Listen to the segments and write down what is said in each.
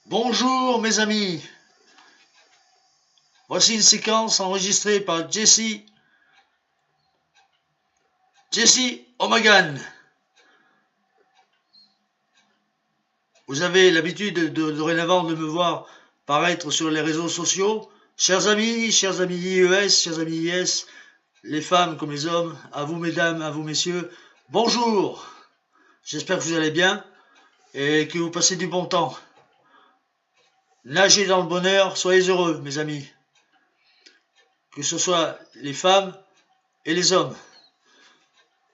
Bonjour mes amis, voici une séquence enregistrée par Jesse O'Magan. Vous avez l'habitude dorénavant de me voir paraître sur les réseaux sociaux. Chers amis IES, chers amis IS, les femmes comme les hommes, à vous mesdames, à vous messieurs, bonjour. J'espère que vous allez bien et que vous passez du bon temps. Nagez dans le bonheur, soyez heureux mes amis. Que ce soit les femmes et les hommes.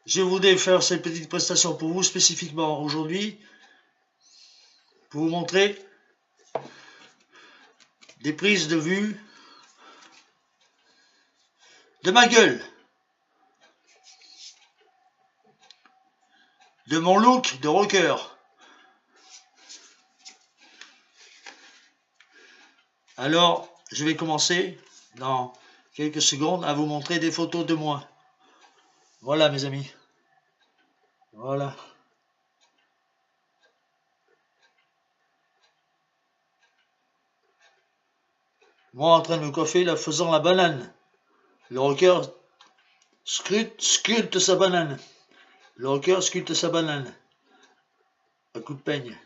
Je voudrais faire cette petite prestation pour vous spécifiquement aujourd'hui, pour vous montrer des prises de vue de ma gueule, de mon look de rocker. Alors, je vais commencer dans quelques secondes à vous montrer des photos de moi. Voilà mes amis. Voilà. Moi en train de me coiffer, là, faisant la banane. Le rocker sculpte sa banane. Le rocker sculpte sa banane. Un coup de peigne.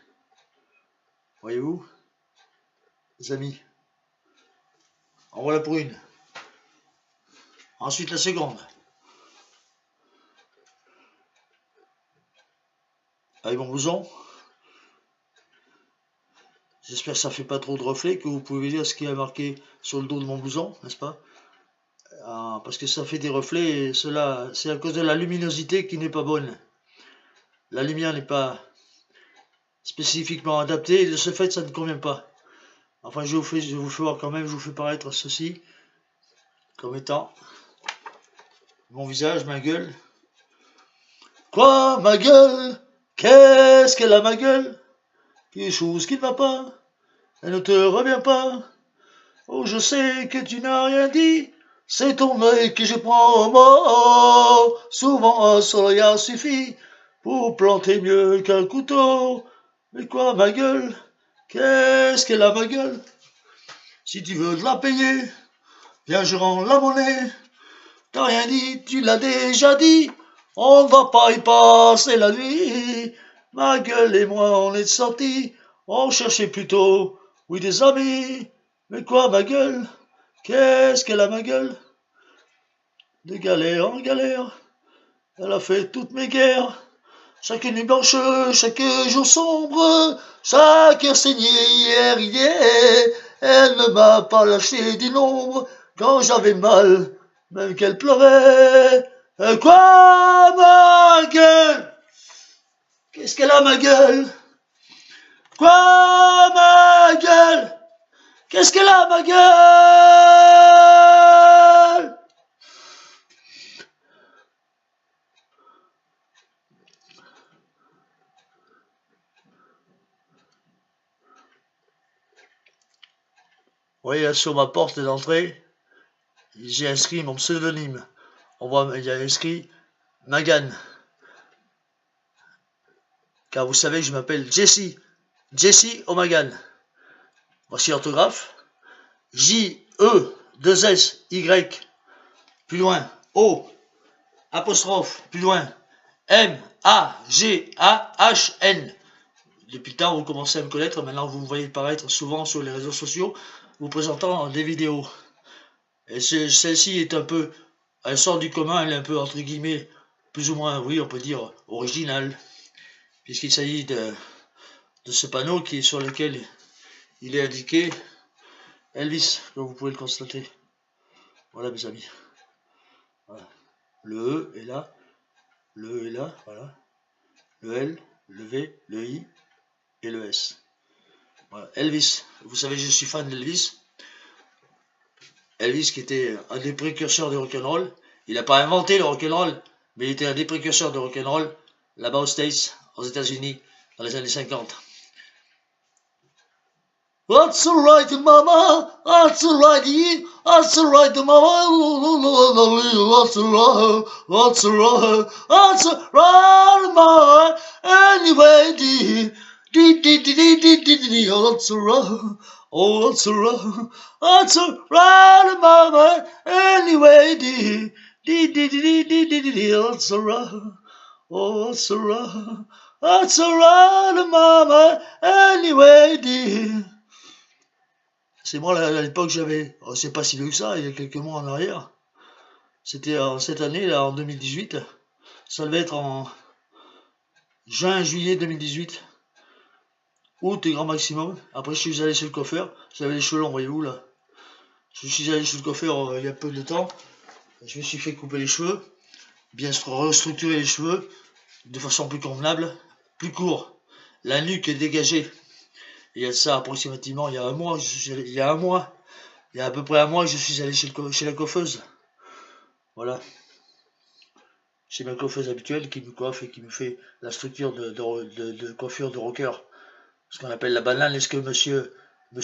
Voyez-vous, les amis. En voilà pour une. Ensuite la seconde. Avec mon blouson. J'espère que ça ne fait pas trop de reflets, que vous pouvez lire ce qui est marqué sur le dos de mon blouson, n'est-ce pas? Parce que ça fait des reflets, et cela, c'est à cause de la luminosité qui n'est pas bonne. La lumière n'est pas spécifiquement adaptée, et de ce fait, ça ne convient pas. Enfin, je vous fais voir quand même, je vous fais paraître ceci, comme étant mon visage, ma gueule. Quoi, ma gueule? Qu'est-ce qu'elle a, ma gueule? Quelque chose qui ne va pas? Elle ne te revient pas? Oh, je sais que tu n'as rien dit. C'est ton œil que je prends au mot. Souvent un seul regard suffit pour planter mieux qu'un couteau. Mais quoi, ma gueule? Qu'est-ce qu'elle a, ma gueule? Si tu veux de la payer, viens, je rends la monnaie. T'as rien dit, tu l'as déjà dit. On ne va pas y passer la nuit. Ma gueule et moi, on est sortis. On cherchait plutôt, oui, des amis. Mais quoi, ma gueule? Qu'est-ce qu'elle a, ma gueule? De galère en galère, elle a fait toutes mes guerres. Chaque nuit blanche, chaque jour sombre, chaque heure saignée hier, elle ne m'a pas lâché du nombre quand j'avais mal, même qu'elle pleurait. Quoi, ma gueule? Qu'est-ce qu'elle a, ma gueule? Quoi, ma gueule? Qu'est-ce qu'elle a, ma gueule? Vous voyez là sur ma porte d'entrée, j'ai inscrit mon pseudonyme. On voit, il y a inscrit Magan. Car vous savez que je m'appelle Jesse O'Magan. Voici l'orthographe. J-E-2-S-Y, plus loin, O, apostrophe, plus loin, M-A-G-A-H-N. Depuis le temps, vous commencez à me connaître. Maintenant, vous me voyez paraître souvent sur les réseaux sociaux, vous présentant des vidéos. Et celle-ci est un peu, elle sort du commun, elle est un peu, entre guillemets, plus ou moins, oui, on peut dire, originale, puisqu'il s'agit de ce panneau qui est sur lequel il est indiqué Elvis, comme vous pouvez le constater. Voilà, mes amis. Voilà. Le E est là, le E est là, voilà. Le L, le V, le I et le S. Voilà. Elvis, vous savez, je suis fan d'Elvis. Elvis qui était un des précurseurs du rock'n'roll. Il n'a pas inventé le rock'n'roll, mais il était un des précurseurs du rock'n'roll là-bas aux States, aux États-Unis, dans les années 50. That's right, mama. That's right, that's right, mama. That's right, that's right, that's right, mama. Anyway, Oh, that's alright. Oh, that's alright. That's alright, mama. Anyway, that's alright. Oh, that's alright. That's alright, mama. Anyway, c'est moi à l'époque j'avais, oh, c'est pas si vieux que ça, il y a quelques mois en arrière. C'était cette année là en 2018. Ça devait être en juillet 2018. Août et grand maximum. Après, je suis allé chez le coiffeur. J'avais les cheveux longs, voyez-vous là. Je suis allé chez le coiffeur il y a peu de temps. Je me suis fait couper les cheveux, bien restructurer les cheveux de façon plus convenable, plus court. La nuque est dégagée. Il y a ça approximativement il y a un mois. Il y a à peu près un mois que je suis allé chez la coiffeuse. Voilà. Chez ma coiffeuse habituelle qui me coiffe et qui me fait la structure de coiffure de rocker. Ce qu'on appelle la banane, est-ce que monsieur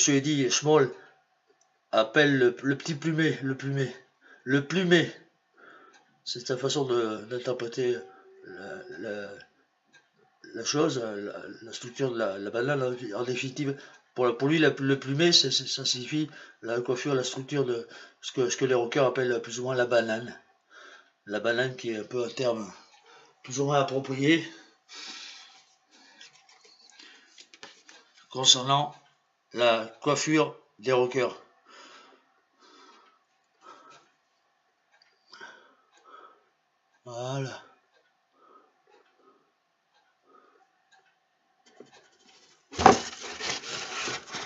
Eddy Schmoll appelle le petit plumé, le plumé. C'est sa façon d'interpréter la chose, la structure de la banane en définitive. Pour lui, le plumé, ça signifie la coiffure, la structure de ce que les rockers appellent plus ou moins la banane. La banane qui est un peu un terme plus ou moins approprié concernant la coiffure des rockers. Voilà.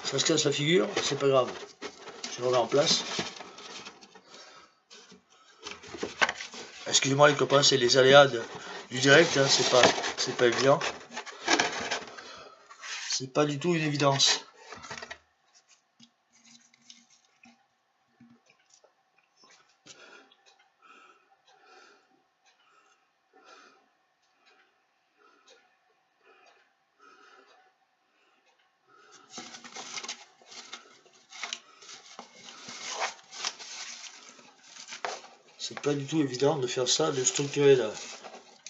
Ça se casse la figure, c'est pas grave. Je le remets en place. Excusez-moi les copains, c'est les aléas du direct, hein, c'est pas évident. C'est pas du tout une évidence. C'est pas du tout évident de faire ça, de structurer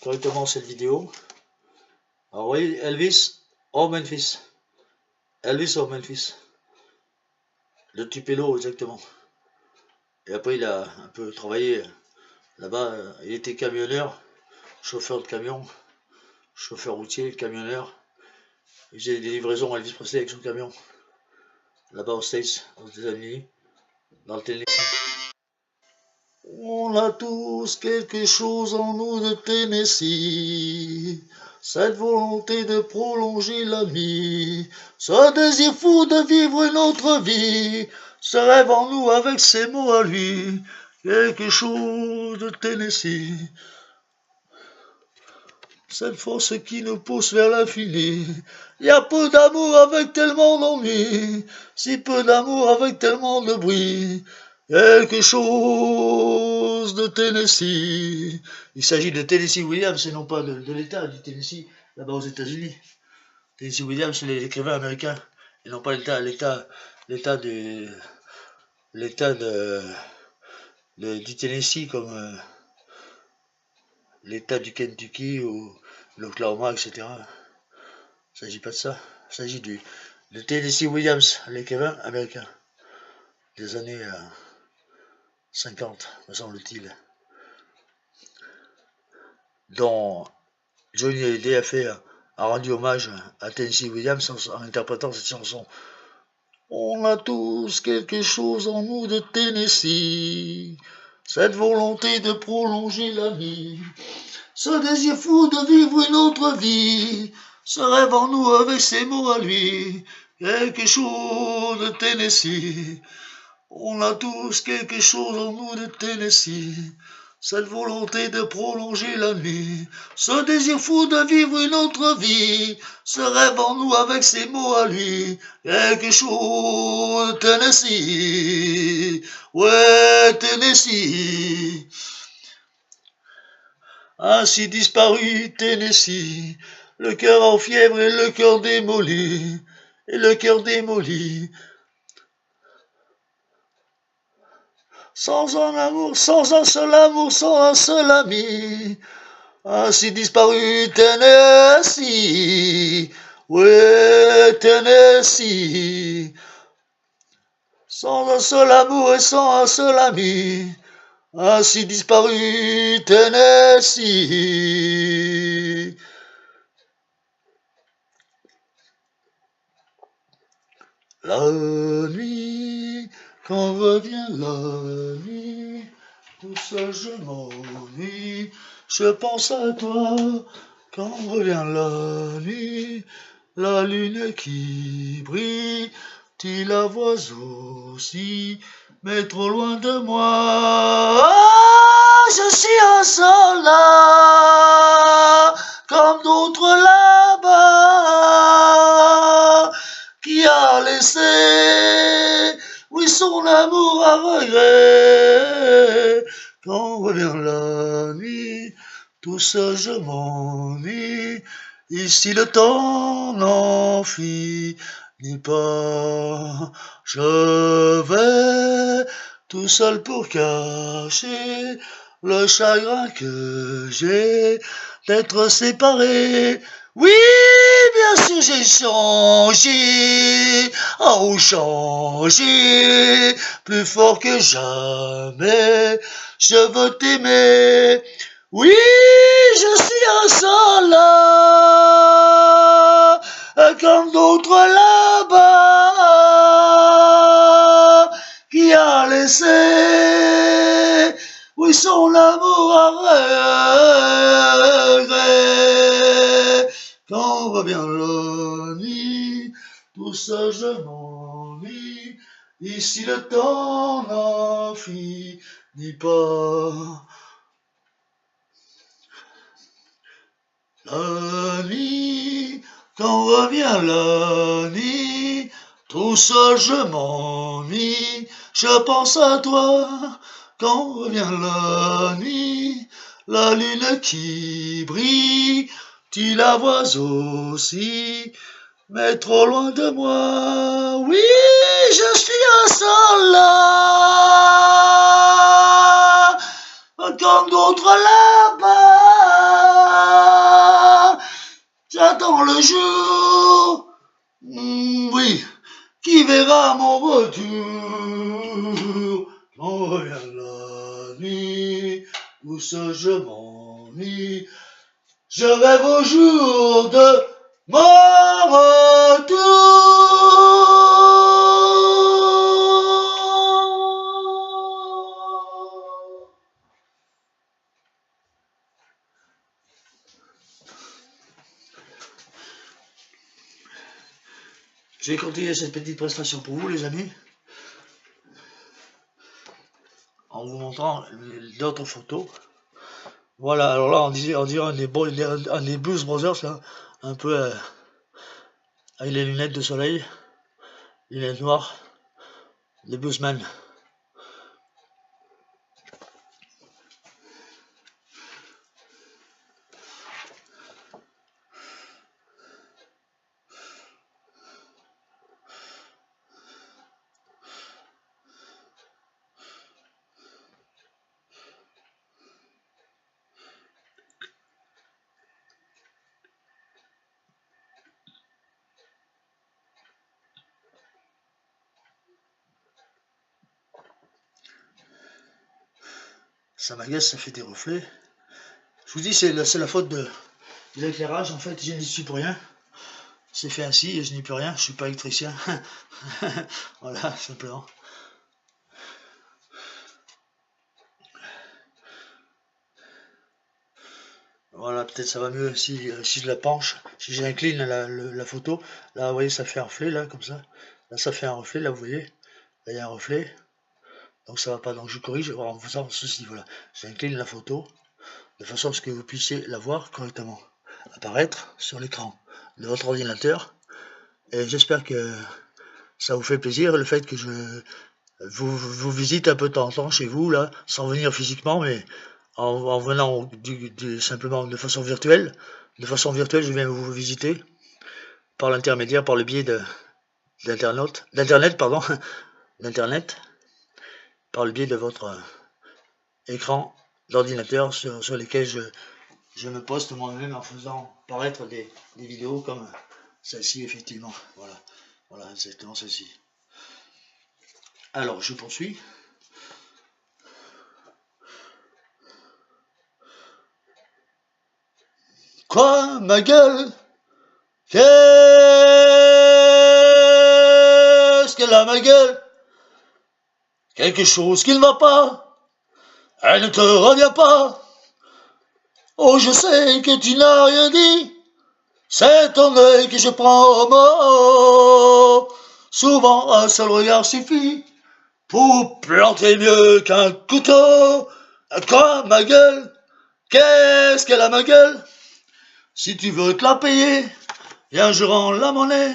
correctement cette vidéo. Alors vous voyez, Elvis au Memphis. Elvis au Memphis. Le Tupelo exactement. Et après il a un peu travaillé là-bas. Il était camionneur, chauffeur de camion, chauffeur routier, camionneur. Il faisait des livraisons à Elvis Presley avec son camion. Là-bas aux States, aux États-Unis, dans le Tennessee. On a tous quelque chose en nous de Tennessee, cette volonté de prolonger la vie, ce désir fou de vivre une autre vie, ce rêve en nous avec ses mots à lui, quelque chose de Tennessee, cette force qui nous pousse vers l'infini. Il y a peu d'amour avec tellement d'ennui, si peu d'amour avec tellement de bruit. Quelque chose de Tennessee. Il s'agit de Tennessee Williams et non pas de l'État du Tennessee, là-bas aux États-Unis. Tennessee Williams, c'est l'écrivain américain, et non pas l'État du Tennessee comme l'État du Kentucky ou l'Oklahoma, etc. Il ne s'agit pas de ça. Il s'agit de Tennessee Williams, l'écrivain américain des années 50, me semble-t-il, dont Johnny Hallyday a rendu hommage à Tennessee Williams en interprétant cette chanson. On a tous quelque chose en nous de Tennessee, cette volonté de prolonger la vie, ce désir fou de vivre une autre vie, ce rêve en nous avec ses mots à lui, quelque chose de Tennessee. On a tous quelque chose en nous de Tennessee, cette volonté de prolonger la nuit, ce désir fou de vivre une autre vie, ce rêve en nous avec ses mots à lui, quelque chose de Tennessee, ouais Tennessee. Ainsi disparu Tennessee, le cœur en fièvre et le cœur démoli, Sans un amour, sans un seul amour, sans un seul ami. Ainsi disparu Tennessee. Ouais. Tennessee. Sans un seul amour et sans un seul ami, ainsi disparu Tennessee. La nuit, quand revient la nuit, tout seul je m'ennuie, je pense à toi. Quand revient la nuit, la lune qui brille, tu la vois aussi, mais trop loin de moi. Ah, je suis un soldat, comme d'autres là-bas, qui a laissé, oui, son amour à regret. Quand revient la nuit, tout seul je m'ennuie, ici le temps n'en finit pas. Je vais tout seul pour cacher le chagrin que j'ai d'être séparé. Oui, bien sûr j'ai changé, oh changé, plus fort que jamais, je veux t'aimer. Oui, je suis un soldat, comme d'autres là-bas, qui a laissé, oui, son amour à regret. Quand revient la nuit, tout seul je m'ennuie, ici le temps n'en finit pas. La nuit, quand revient la nuit, tout seul je m'ennuie, je pense à toi. Quand revient la nuit, la lune qui brille, tu la vois aussi, mais trop loin de moi. Oui, je suis un soldat, comme d'autres là-bas. J'attends le jour, oui, qui verra mon retour. Quand revient la nuit, où ce je m'ennuie, je rêve au jour de mon retour. Je vais continuer cette petite prestation pour vous, les amis, en vous montrant d'autres photos. Voilà, alors là, on dirait un des Blues Brothers, là, un peu avec les lunettes de soleil, les lunettes noires, les bluesmen. Ça m'agace, ça fait des reflets. Je vous dis, c'est la faute de l'éclairage, en fait, je n'y suis pour rien. C'est fait ainsi et je n'y peux rien, je suis pas électricien. Voilà, simplement. Voilà, peut-être ça va mieux si je la penche, si j'incline la photo. Là, vous voyez, ça fait un reflet, là, comme ça. Là, ça fait un reflet, là, vous voyez. Là, il y a un reflet. Donc, ça va pas. Donc, je corrige en faisant ceci, voilà. J'incline la photo de façon à ce que vous puissiez la voir correctement apparaître sur l'écran de votre ordinateur. Et j'espère que ça vous fait plaisir, le fait que je vous visite un peu de temps en temps chez vous, là, sans venir physiquement, mais en venant simplement de façon virtuelle. De façon virtuelle, je viens vous visiter par l'intermédiaire, par le biais d'internet, pardon, d'internet, par le biais de votre écran d'ordinateur sur lesquels je me poste moi-même en faisant paraître des vidéos comme Celle-ci, effectivement. Voilà. Voilà, exactement celle-ci. Alors, je poursuis. Quoi, ma gueule? Qu'est-ce qu'elle a, ma gueule? Quelque chose qui ne va pas. Elle ne te revient pas. Oh, je sais que tu n'as rien dit. C'est ton œil que je prends au mot. Souvent, un seul regard suffit pour planter mieux qu'un couteau. Quoi, ma gueule? Qu'est-ce qu'elle a, ma gueule? Si tu veux te la payer, viens, je rends la monnaie.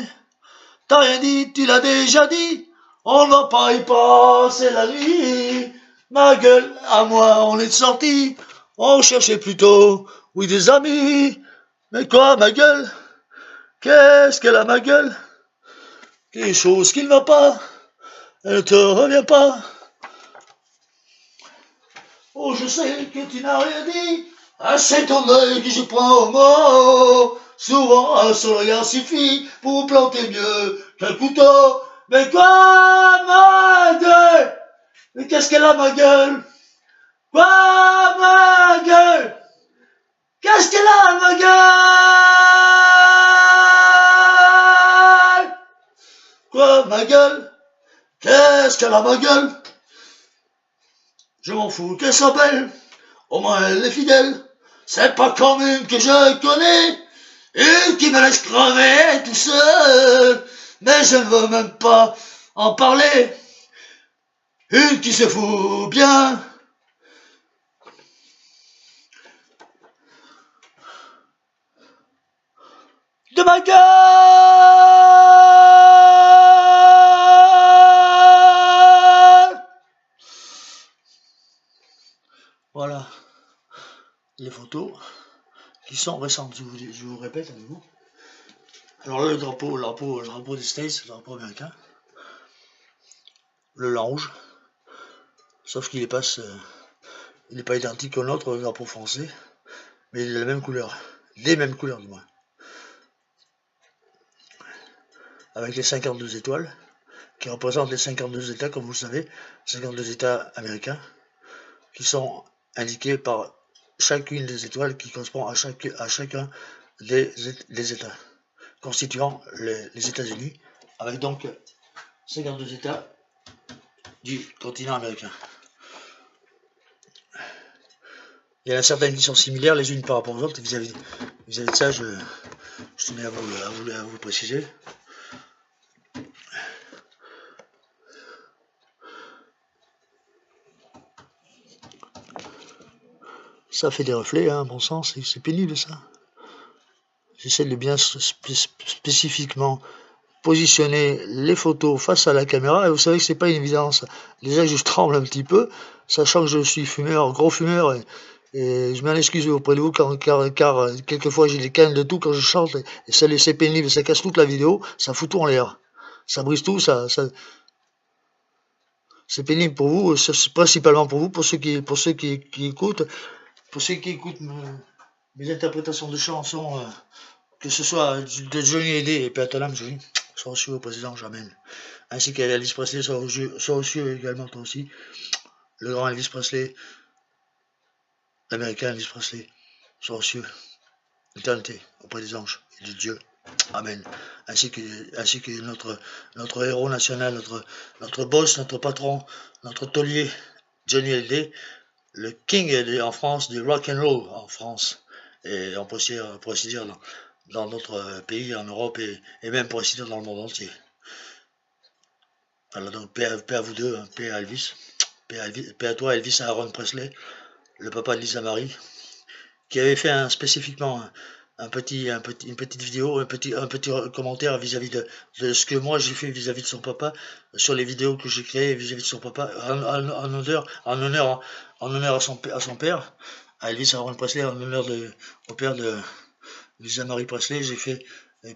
T'as rien dit, tu l'as déjà dit. On ne va pas y passer la nuit. Ma gueule, à moi, on est sortis. On cherchait plutôt, oui, des amis. Mais quoi, ma gueule? Qu'est-ce qu'elle a, ma gueule? Quelque chose qui ne va pas. Elle ne te revient pas. Oh, je sais que tu n'as rien dit. Ah, c'est ton œil que je prends au mot. Souvent, un seul regard suffit pour planter mieux qu'un couteau. Mais quoi, ma gueule? Mais qu'est-ce qu'elle a, ma gueule? Quoi, ma gueule? Qu'est-ce qu'elle a, ma gueule? Quoi, ma gueule? Qu'est-ce qu'elle a, ma gueule? Je m'en fous qu'elle s'appelle. Au moins elle est fidèle. C'est pas comme une que je connais. Une qui me laisse crever tout seul. Mais je ne veux même pas en parler. Une qui se fout bien de ma gueule. Voilà les photos qui sont récentes, je vous répète à nouveau. Alors là, le drapeau des States, le drapeau américain, le rouge, sauf qu'il il n'est pas identique au nôtre, le drapeau français, mais il a la même couleur, les mêmes couleurs du moins, avec les 52 étoiles, qui représentent les 52 États, comme vous le savez, 52 États américains, qui sont indiqués par chacune des étoiles qui correspond à chacun des États constituant les États-Unis, avec donc 52 États du continent américain. Il y en a certaines qui sont similaires les unes par rapport aux autres, vis-à-vis de ça, je tenais à vous préciser. Ça fait des reflets, hein, bon sang, c'est pénible ça. J'essaie de bien spécifiquement positionner les photos face à la caméra, et vous savez que c'est pas une évidence. Déjà je tremble un petit peu, sachant que je suis fumeur, gros fumeur, et je m'en excuse auprès de vous car quelquefois j'ai des cannes de tout quand je chante, et ça c'est pénible, ça casse toute la vidéo, ça fout tout en l'air, ça brise tout, c'est pénible pour vous, principalement pour vous, pour ceux qui écoutent, mes interprétations de chansons, que ce soit de Johnny Hallyday et Patolam, Johnny, soit reçu au président, j'amène. Ainsi qu'Elvis Presley, soit reçu également toi aussi. Le grand Elvis Presley, l'américain Elvis Presley, soit reçu l'éternité auprès des anges et de Dieu. Amen. Ainsi que notre héros national, notre boss, notre patron, notre taulier, Johnny Hallyday, le king en France du rock and roll en France. Et on peut aussi dire dans d'autres pays en Europe et même pour ainsi dire dans le monde entier. Voilà, donc paix à vous deux, hein, paix à Elvis, paix à toi Elvis Aaron Presley, le papa de Lisa Marie, qui avait fait spécifiquement une petite vidéo, un petit commentaire vis-à-vis de ce que moi j'ai fait vis-à-vis de son papa, sur les vidéos que j'ai créées vis-à-vis de son papa, en honneur à son père, à Elvis Aaron Presley, en honneur au père de Lisa Marie Presley. J'ai fait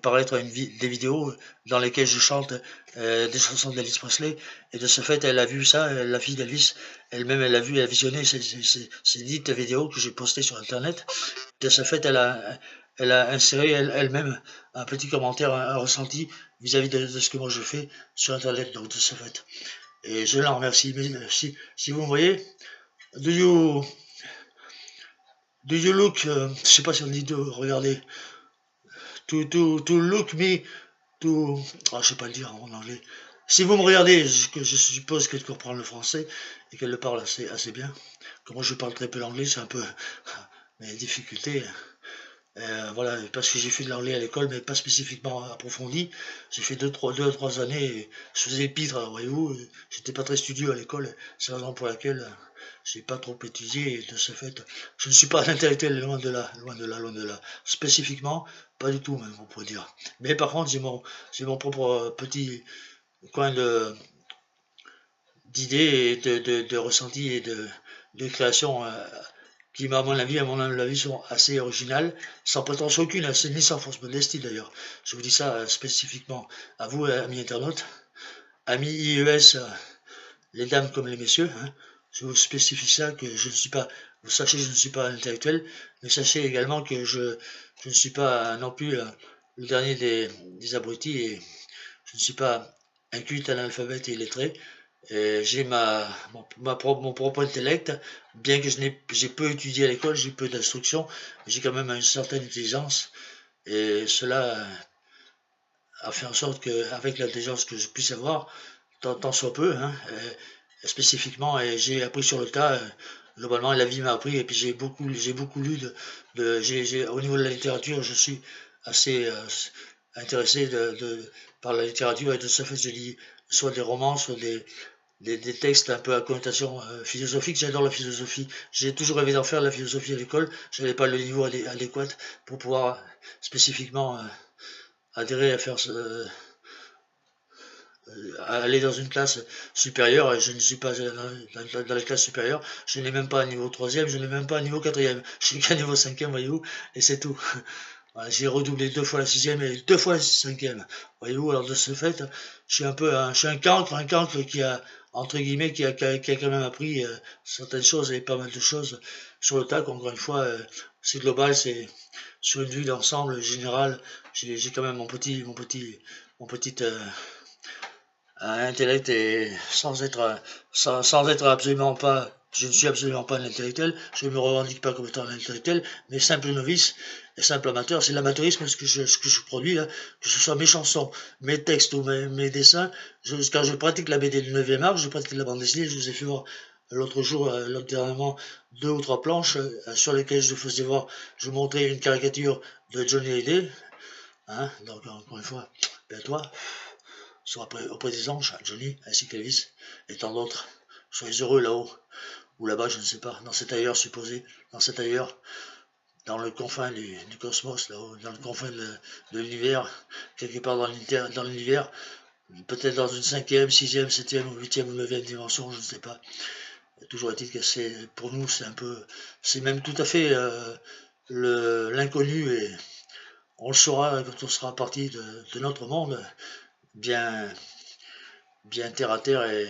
paraître des vidéos dans lesquelles je chante des chansons d'Elvis Presley, et de ce fait elle a vu ça, la fille d'Elvis elle-même, elle a visionné ces dites vidéos que j'ai postées sur internet. De ce fait elle elle a inséré elle-même un petit commentaire, un ressenti vis-à-vis de ce que moi je fais sur Internet, donc de ce fait. Et je la remercie. Mais si vous me voyez, do you look, je sais pas si on dit de regarder, to look me, to, je sais pas le dire en anglais. Si vous me regardez, que je suppose qu'elle comprend le français et qu'elle le parle assez bien. Comme moi je parle très peu l'anglais, c'est un peu mes difficultés. Voilà, parce que j'ai fait de l'anglais à l'école, mais pas spécifiquement approfondi. J'ai fait 2 à 3 années, et je faisais le pitre, voyez-vous. J'étais pas très studieux à l'école, c'est la raison pour laquelle j'ai pas trop étudié, et de ce fait, je ne suis pas un intellectuel, loin de là, loin de là, loin de là. Spécifiquement, pas du tout, même, on pourrait dire. Mais par contre, j'ai mon propre petit coin d'idées et de ressentis et de création qui, à mon avis, sont assez originales, sans prétention aucune, ni sans fausse modestie d'ailleurs. Je vous dis ça spécifiquement à vous, amis internautes, amis IES, les dames comme les messieurs. Hein. Je vous spécifie ça, que je ne suis pas, vous sachez que je ne suis pas un intellectuel, mais sachez également que je ne suis pas non plus le dernier des abrutis, et je ne suis pas inculte, analphabète et illettré. J'ai mon propre intellect, bien que j'ai peu étudié à l'école, j'ai peu d'instruction, mais j'ai quand même une certaine intelligence, et cela a fait en sorte qu'avec l'intelligence que je puisse avoir, tant soit peu, hein, spécifiquement, et j'ai appris sur le tas, globalement la vie m'a appris, et puis j'ai beaucoup lu au niveau de la littérature, je suis assez intéressé par la littérature, et de ce fait je lis soit des romans, soit des textes un peu à connotation philosophique. J'adore la philosophie. J'ai toujours rêvé d'en faire, la philosophie à l'école. Je n'avais pas le niveau adéquat pour pouvoir spécifiquement adhérer à faire à aller dans une classe supérieure. Et je ne suis pas dans les classes supérieures. Je n'ai même pas un niveau 3e, je n'ai même pas un niveau 4e. Je n'ai qu'un niveau 5e, voyez-vous, et c'est tout. Voilà, j'ai redoublé 2 fois la 6e et 2 fois la 5e. Voyez-vous, alors de ce fait, je suis un cancre qui a, entre guillemets, qui a quand même appris certaines choses et pas mal de choses sur le tas. Encore une fois, c'est global, c'est sur une vue d'ensemble générale. J'ai quand même mon petit intellect, et sans être absolument pas, je ne suis absolument pas un intellectuel, je ne me revendique pas comme étant un intellectuel, mais simple novice et simple amateur. C'est l'amateurisme ce que je produis là, que ce soit mes chansons, mes textes ou mes dessins. Quand je pratique la BD du 9e art, je pratique la bande dessinée. Je vous ai fait voir l'autre jour, dernièrement, 2 ou 3 planches sur lesquelles je faisais voir, je montrais une caricature de Johnny Hallyday, hein, donc encore une fois, ben toi, soit auprès des anges, Johnny, ainsi qu'Elvis, et tant d'autres. Soyez heureux là-haut, ou là-bas, je ne sais pas, dans cet ailleurs supposé, dans cet ailleurs, dans le confin du cosmos, là-haut, dans le confin de l'univers, quelque part dans l'univers, peut-être dans une 5e, 6e, 7e, ou 8e ou 9e dimension, je ne sais pas. Toujours est-il que pour nous, c'est même tout à fait l'inconnu, et on le saura quand on sera parti de notre monde, bien terre à terre, et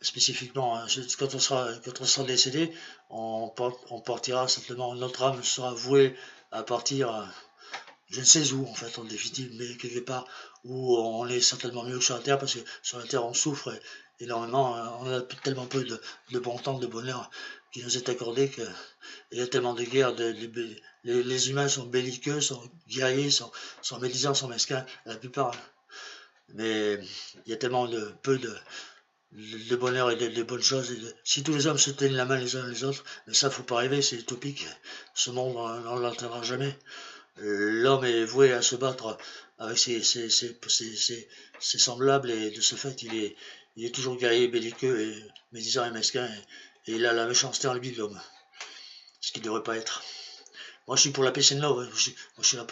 spécifiquement, hein, quand on sera décédé, on partira simplement, notre âme sera vouée à partir, je ne sais où en fait, en définitive, mais quelque part où on est certainement mieux que sur la terre, parce que sur la terre on souffre énormément, on a tellement peu de bon temps, de bonheur qui nous est accordé, qu'il y a tellement de guerres, les humains sont belliqueux, sont guerriers, sont médisants, sont mesquins, la plupart. Mais il y a tellement peu de bonheur et de bonnes choses. Si tous les hommes se tiennent la main les uns les autres, mais ça, faut pas rêver, c'est utopique. Ce monde, on ne l'atteindra jamais. L'homme est voué à se battre avec ses semblables, et de ce fait, il est toujours guerrier, belliqueux, et médisant et mesquin, et il a la méchanceté en lui, de l'homme, ce qui ne devrait pas être. Moi, je suis pour la peace and love. Je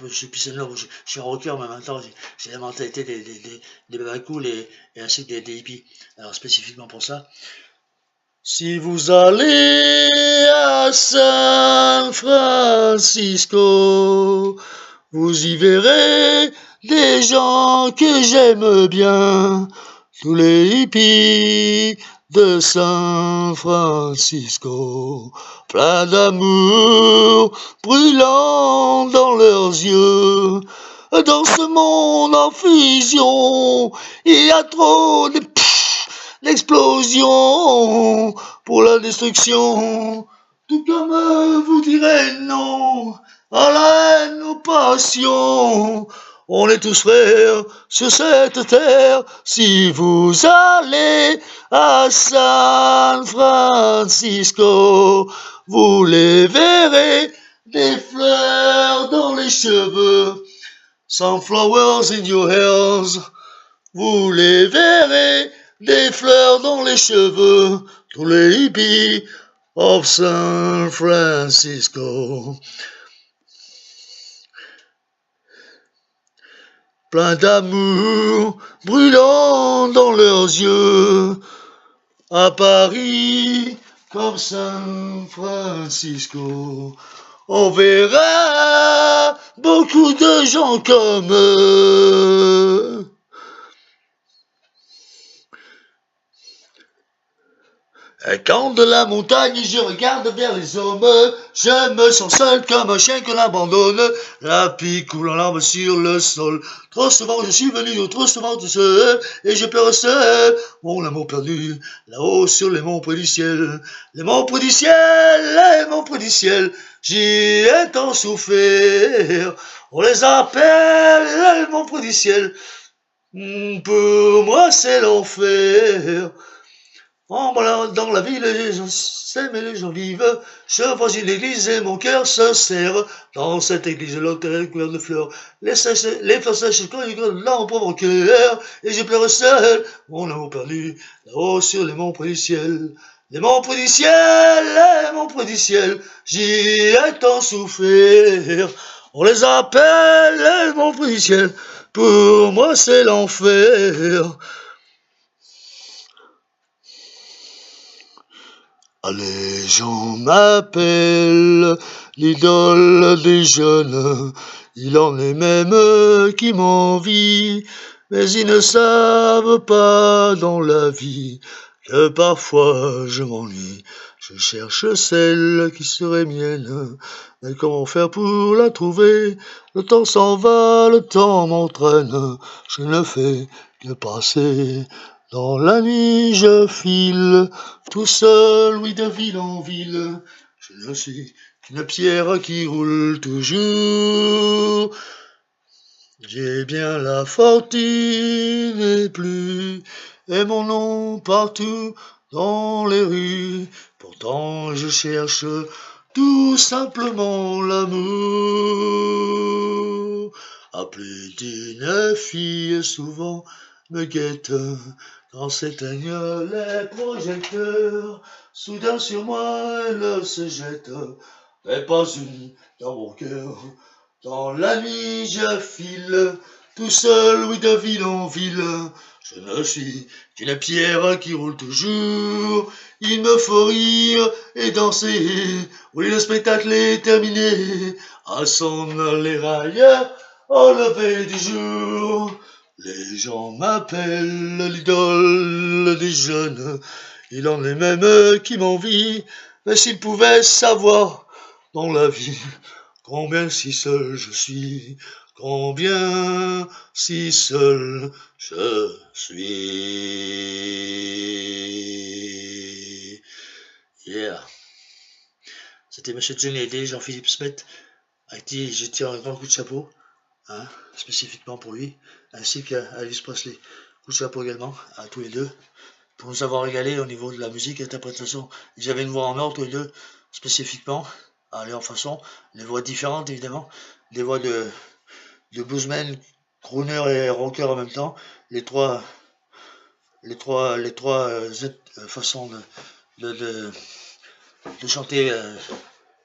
suis peace and love. Je suis un rocker, mais en même temps, j'ai la mentalité des babacools, et ainsi que des hippies. Alors, spécifiquement pour ça. Si vous allez à San Francisco, vous y verrez des gens que j'aime bien. Tous les hippies de San Francisco, plein d'amour brûlant dans leurs yeux. Dans ce monde en fusion, il y a trop d'explosions pour la destruction. Tout comme vous direz non à la haine, aux passions. On est tous frères sur cette terre. Si vous allez à San Francisco, vous les verrez, des fleurs dans les cheveux. Sunflowers in your hairs. Vous les verrez, des fleurs dans les cheveux. Tous les hippies of San Francisco. Plein d'amour brûlant dans leurs yeux. À Paris comme San Francisco, on verra beaucoup de gens comme eux. Et quand de la montagne je regarde vers les hommes, je me sens seul comme un chien qu'on abandonne, la pique coule en larmes sur le sol. Trop souvent je suis venu, trop souvent tout seul, et je pleure seul, mon amour perdu, là-haut sur les monts près du ciel. Les monts près du ciel, les monts près du ciel, j'y ai tant souffert. On les appelle les monts près du ciel, pour moi c'est l'enfer. En balade dans la ville, les gens s'aiment et les gens vivent. Je vois une église et mon cœur se serre. Dans cette église, l'autel est couvert de fleurs. Les fleurs sèches quand il grondent dans mon cœur. Et je pleure seul, mon amour perdu, là-haut sur les monts près du ciel. Les monts près du ciel, les monts près du ciel, j'y ai tant souffert. On les appelle les monts près du ciel, pour moi c'est l'enfer. Les gens m'appellent l'idole des jeunes, il en est même qui m'envient, mais ils ne savent pas dans la vie que parfois je m'ennuie. Je cherche celle qui serait mienne, mais comment faire pour la trouver? Le temps s'en va, le temps m'entraîne, je ne fais que passer. Dans la nuit je file, tout seul, oui, de ville en ville. Je ne suis qu'une pierre qui roule toujours. J'ai bien la fortune et plus, et mon nom partout dans les rues. Pourtant je cherche tout simplement l'amour. À plus d'une fille souvent me guette, quand s'éteignent les projecteurs, soudain sur moi elle se jette, mais pas une dans mon cœur. Dans la nuit je file, tout seul, oui, de ville en ville. Je ne suis qu'une pierre qui roule toujours. Il me faut rire et danser. Oui, le spectacle est terminé. À sonner les rails au lever du jour. Les gens m'appellent l'idole des jeunes. Il en est même qui m'envient. Mais s'ils pouvaient savoir dans la vie combien si seul je suis, combien si seul je suis. Yeah. C'était Monsieur Johnny Hallyday, Jean-Philippe Smet, à qui je tire un grand coup de chapeau, hein, spécifiquement pour lui, ainsi qu'à Elvis Presley. Coup de chapeau également à tous les deux, pour nous avoir régalé au niveau de la musique et l'interprétation. Ils avaient une voix en or tous les deux, spécifiquement, à leur façon, des voix différentes évidemment, des voix de bluesman, crooner et rocker en même temps, les trois façons de chanter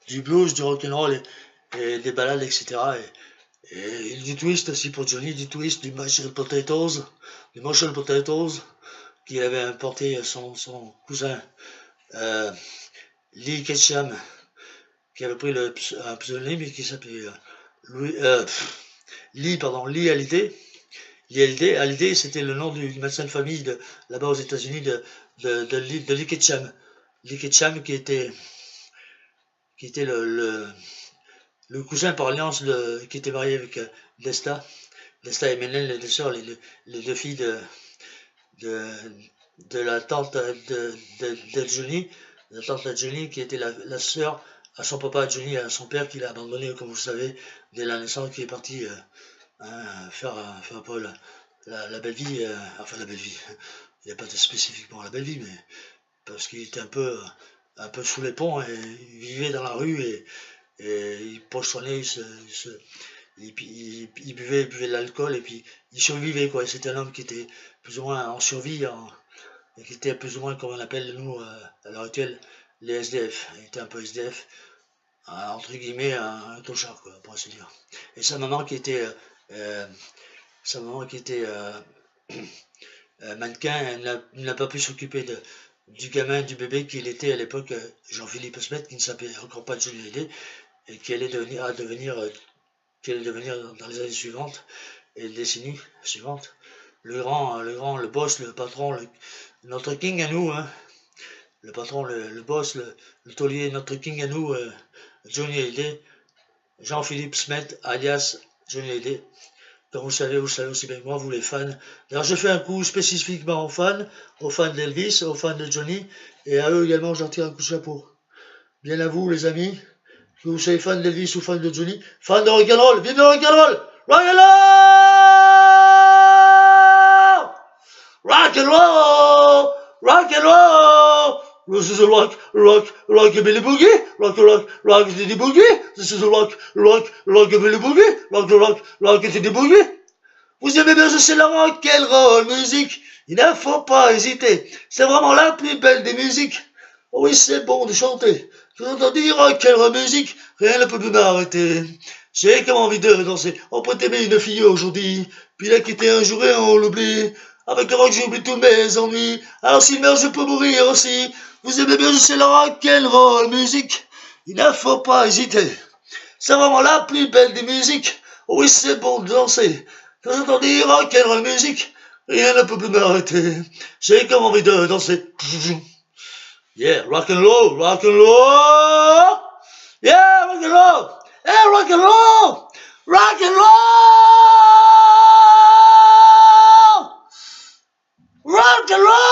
du blues, du rock'n'roll et des ballades, etc. Et du twist aussi pour Johnny, du twist, du mashed potatoes, qu'il avait importé son cousin Lee Ketchum, qui avait pris un pseudonyme qui s'appelait Lee Hallyday. l'ILD. ALD, c'était le nom du médecin de famille là-bas aux États-Unis de Lee Ketchum. Lee Ketchum qui était le cousin par alliance qui était marié avec Desta. Desta et Menen, les deux sœurs, les deux filles de la tante de Johnny, la tante de Johnny qui était la sœur à son papa, Johnny, à son père qui l'a abandonné, comme vous savez, dès la naissance, qui est parti faire un peu la belle vie, enfin la belle vie, il n'y a pas spécifiquement la belle vie, mais parce qu'il était un peu sous les ponts et il vivait dans la rue et il pochonnait, il buvait de l'alcool et puis il survivait quoi. C'était un homme qui était plus ou moins en survie et qui était plus ou moins comme on appelle nous à l'heure actuelle les SDF. Il était un peu SDF, entre guillemets un tochard quoi, pour ainsi dire. Et sa maman qui était mannequin, elle n'a pas pu s'occuper du gamin, du bébé qu'il était à l'époque, Jean-Philippe Smet, qui ne s'appelait encore pas Johnny Hallyday, et qui allait devenir dans les années suivantes et les décennies suivantes le boss, le patron, notre king à nous, hein, le patron, le boss, le taulier, notre king à nous, Johnny Hallyday, Jean-Philippe Smet, alias Johnny Hallyday. Comme vous savez aussi bien que moi, vous les fans. D'ailleurs, je fais un coup spécifiquement aux fans d'Elvis, aux fans de Johnny, et à eux également, j'en tire un coup de chapeau. Bien à vous, les amis, que vous soyez fans d'Elvis ou fans de Johnny, fans de rock'n'roll, vive le rock'n'roll! Rock'n'roll! Rock'n'roll! Rock'n'roll! This is a rockabilly boogie, rockabili boogie. This is a rockabilly boogie, rockabili boogie. Vous aimez bien, je sais la rock'n'roll musique. Il ne faut pas hésiter. C'est vraiment la plus belle des musiques. Oh oui, c'est bon de chanter. Quand on dit rock'n'roll musique, rien ne peut plus m'arrêter. J'ai comme envie de danser. On peut aimer une fille aujourd'hui, puis la quitter un jour et on l'oublie. Avec le rock, j'oublie tous mes ennuis. Alors s'il meurt, je peux mourir aussi. Vous aimez bien, je sais la rock'n'roll musique. Il ne faut pas hésiter. C'est vraiment la plus belle des musiques. Oh oui, c'est bon de danser. Quand j'entends dire rock'n'roll musique, rien ne peut plus m'arrêter. J'ai comme envie de danser. Yeah, rock'n'roll, rock'n'roll. Yeah, rock'n'roll. Hey, rock'n'roll. Rock'n'roll. Rock'n'roll.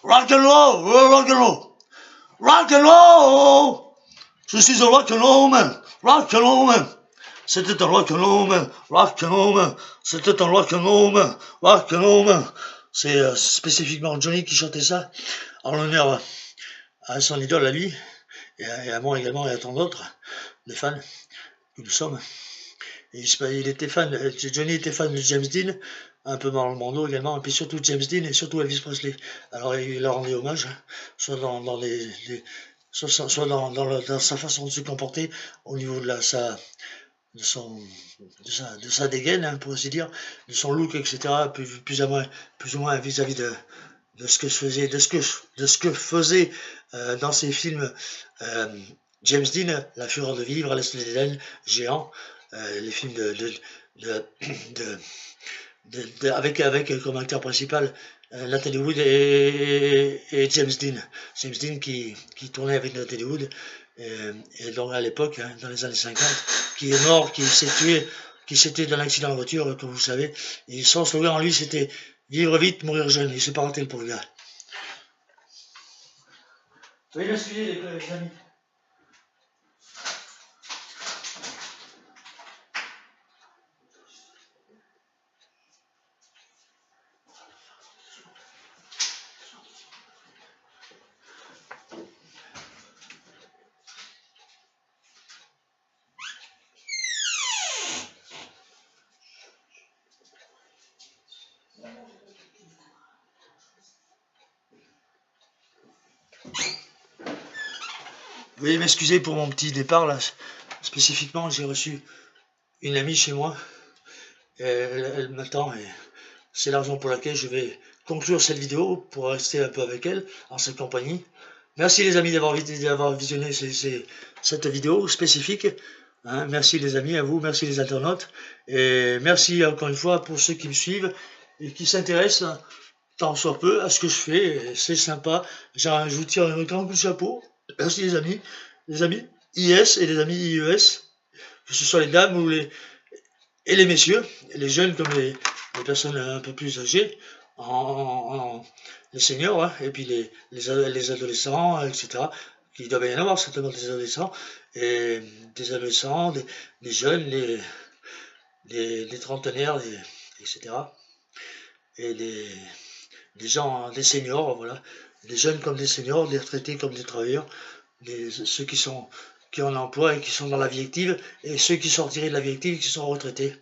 Rock'n'roll, rock'n'roll. Rock'n'roll. Je suis un rock'n'roll man. Rock'n'roll man. C'était un rock'n'roll man. Rock'n'roll man. C'était un rock'n'roll man. Rock'n'roll man. C'est spécifiquement Johnny qui chantait ça en l'honneur à son idole à lui et à moi également et à tant d'autres, des fans que nous sommes. Et il était fan, Johnny était fan de James Dean, un peu Marlon Brando également, et puis surtout James Dean et surtout Elvis Presley. Alors il leur rendait hommage, soit dans sa façon de se comporter au niveau de sa dégaine, hein, pour ainsi dire, de son look, etc., plus ou moins vis-à-vis de ce que faisait, dans ses films James Dean, La Fureur de vivre, Alice Liddell, Géant, les films avec comme acteur principal Natalie Wood et James Dean. James Dean qui tournait avec Natalie Wood, et donc à l'époque, hein, dans les années 50, qui est mort, qui s'est tué dans un accident de voiture, comme vous savez. Et son slogan en lui, c'était « Vivre vite, mourir jeune ». Il s'est pas raté le pauvre gars. Veuillez m'excuser les amis. Veuillez m'excuser pour mon petit départ là. Spécifiquement, j'ai reçu une amie chez moi. Elle m'attend et c'est la raison pour laquelle je vais conclure cette vidéo pour rester un peu avec elle en sa compagnie. Merci les amis d'avoir visionné cette vidéo spécifique Hein. Merci les amis, à vous, merci les internautes. Et merci encore une fois pour ceux qui me suivent et qui s'intéressent tant soit peu à ce que je fais. C'est sympa. Je vous tire un grand coup de chapeau. Merci les amis IS et les amis IES, que ce soit les dames ou les messieurs, les jeunes comme les personnes un peu plus âgées, les seniors, hein, et puis les adolescents, etc. Il doit y en avoir certainement des adolescents, et des adolescents, des jeunes, les trentenaires, etc. Et des gens, des seniors, voilà. Des jeunes comme des seniors, des retraités comme des travailleurs, ceux qui ont un emploi et qui sont dans la vie active, et ceux qui sont retirés de la vie active et qui sont retraités.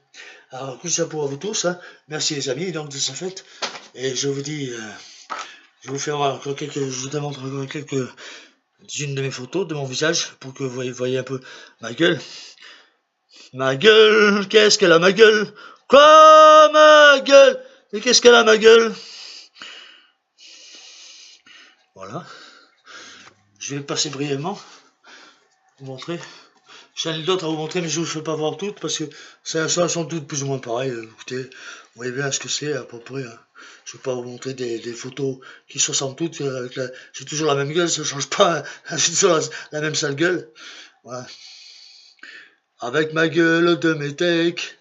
Alors, coup de chapeau à vous tous, hein. Merci les amis, donc de sa fête, et je vous dis, je vais vous faire voir encore je vous démontre encore une de mes photos de mon visage, pour que vous voyez un peu ma gueule. Ma gueule, qu'est-ce qu'elle a ma gueule? Quoi, ma gueule? Et qu'est-ce qu'elle a ma gueule? Voilà. Je vais passer brièvement, vous montrer. J'en ai d'autres à vous montrer, mais je ne vous fais pas voir toutes, parce que elles sont toutes plus ou moins pareilles. Écoutez, vous voyez bien ce que c'est à peu près. Hein. Je ne vais pas vous montrer des photos qui se ressemblent toutes. J'ai toujours la même gueule, ça ne change pas. Hein. J'ai toujours la même sale gueule. Voilà. Avec ma gueule de métèque,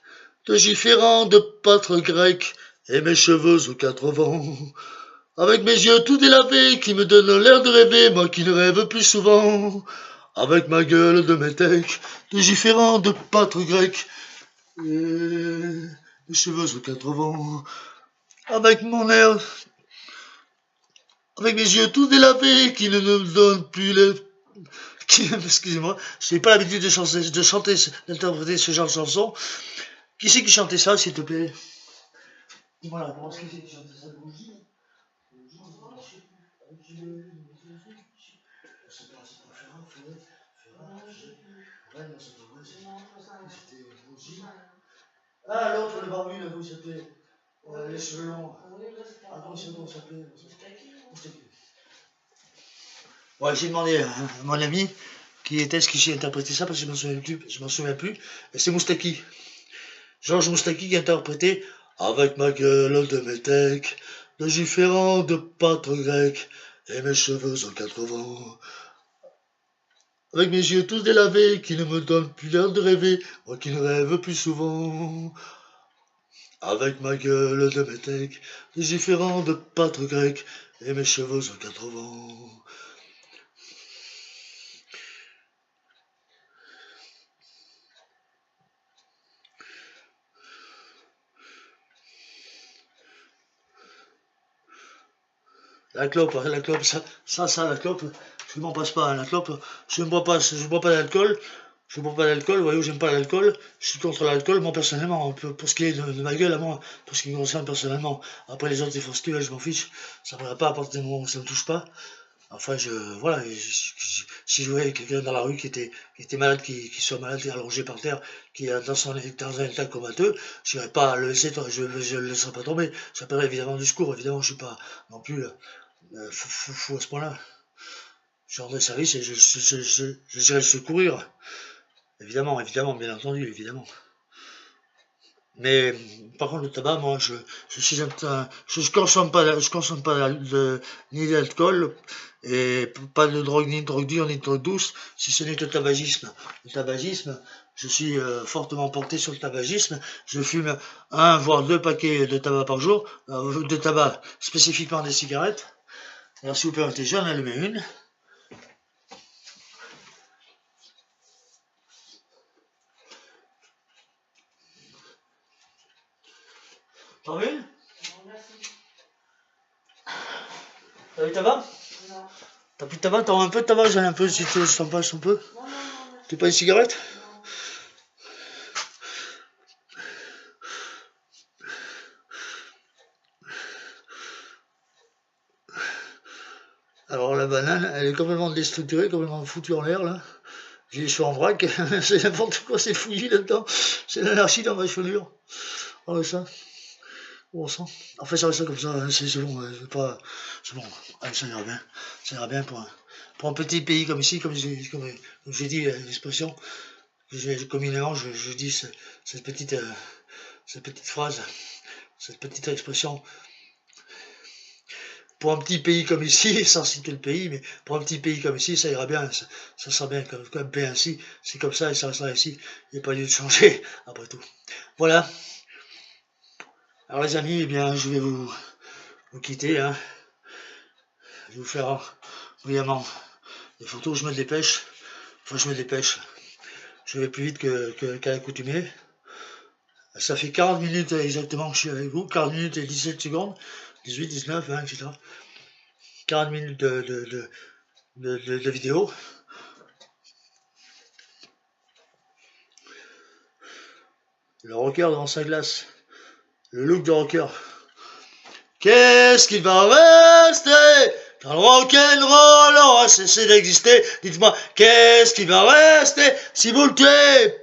de différents de pâtre grec, et mes cheveux aux 4 vents. Avec mes yeux tout délavés qui me donnent l'air de rêver, moi qui ne rêve plus souvent. Avec ma gueule de métèque, de différents de pâtre grec, et mes cheveux aux 4 vents. Avec mon air, avec mes yeux tout délavés qui ne me donnent plus les... Excusez-moi, je n'ai pas l'habitude de chanter, d'interpréter ce genre de chanson. Qui c'est qui chantait ça, s'il te plaît? Voilà, comment est-ce que c'est qui chantait ça? Ah, l'autre, le barbu, là, vous s'appelait les cheveux longs. Ah, comment ça s'appelait? Ouais, j'ai demandé à mon ami qui était-ce qui s'est interprété ça, parce que je m'en souviens plus. Et c'est Moustaki. Georges Moustaki qui a interprété avec ma gueule de métèque, de différents de pâtre grec, et mes cheveux en 4 vents. Avec mes yeux tous délavés, qui ne me donnent plus l'air de rêver, moi qui ne rêve plus souvent. Avec ma gueule de métèque, de différents de pâtre grec, et mes cheveux en 4 vents. La clope, ça, la clope, je ne m'en passe pas, hein, la clope, je ne bois pas d'alcool, voyez, j'aime pas l'alcool, je suis contre l'alcool, moi personnellement, pour ce qui est de ma gueule à moi, pour ce qui me concerne personnellement, après les autres, ils font ce qu'ils veulent, je m'en fiche, ça ne va pas apporter des moments où ça ne me touche pas, enfin, voilà, si je voyais quelqu'un dans la rue qui était malade, qui soit malade et allongé par terre, qui est dans un état comateux, je n'irais pas le laisser, je le laisserai pas tomber, j'appellerai évidemment du secours, évidemment, je suis pas non plus fou à ce point-là. Je rendrai service et j'irai le secourir. Évidemment, bien entendu, évidemment. Mais par contre, le tabac, moi, je consomme pas ni d'alcool et pas de drogue, ni de drogue dure, ni de drogue douce, si ce n'est le tabagisme. Le tabagisme, je suis fortement porté sur le tabagisme. Je fume 1 voire 2 paquets de tabac par jour, de tabac spécifiquement des cigarettes. Alors, si vous permettez, j'en allume une. T'en veux une? T'as du tabac? Non. T'as plus de tabac? T'as un peu de tabac? J'en ai un peu, si tu veux, je t'en passe un peu. Non. T'es pas une cigarette? Non. Alors la banane, elle est complètement déstructurée, complètement foutue en l'air là. J'ai les cheveux en vrac, c'est n'importe quoi, c'est fouillis là-dedans. C'est l'anarchie dans ma chevelure. Oh ça. Bon sang. En fait, ça reste comme ça, c'est bon, c'est bon, allez, ça ira bien. Ça ira bien pour un petit pays comme ici, comme j'ai dit l'expression, communément, je dis cette petite phrase, cette petite expression. Pour un petit pays comme ici, sans citer le pays, mais pour un petit pays comme ici, ça ira bien, ça sera bien comme un pays ainsi, c'est comme ça et ça restera ici, il n'y a pas lieu de changer, après tout. Voilà. Alors les amis, eh bien, je vais vous quitter, hein. Je vais vous faire brillamment des photos, je me dépêche, enfin je me dépêche, je vais plus vite qu'à l'accoutumée. Ça fait 40 minutes exactement que je suis avec vous, 40 minutes et 17 secondes, 18, 19, 20, etc. 40 minutes de vidéo. Le rocker devant sa glace, le look de rocker. Qu'est-ce qui va rester quand le rock'n'roll aura cessé d'exister? Dites-moi, qu'est-ce qui va rester si vous le tuez?